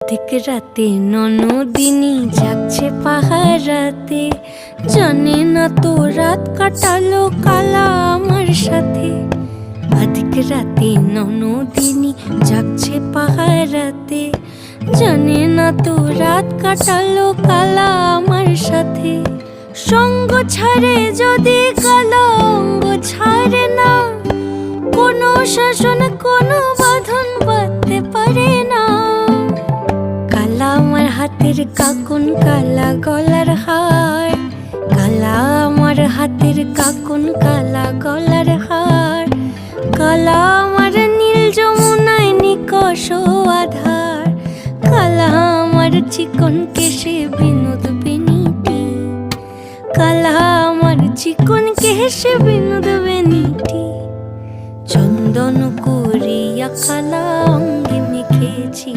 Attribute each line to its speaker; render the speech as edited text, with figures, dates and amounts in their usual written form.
Speaker 1: ঠিক রাতে ননদিনী যাচ্ছে পাহারাতে, জানে না তো রাত কাটালো কালা আমার সাথে। আধিক রাতে ননদিনী যাচ্ছে পাহারাতে, জানে না তো রাত কাটালো কালা আমার সাথে। সঙ্গ ছাড়ে যদি কালা অঙ্গ ছাড়ে না, কোনো শাসন কোনো বাঁধন বাঁধতে পারে না। কালা আমার হাতের কাকুন কালা গলার হার, কালা আমার হাতের কাকুন কালা গলার হার। কালা আমার নীল যমুনায় নিকষ আধার, কালা আমার চিকন কেশে বিনোদ বেনিটি, কালা আমার চিকন কেশে বিনোদ বেনিটি। চন্দন করিয়া কালা অঙ্গে মেখেছি।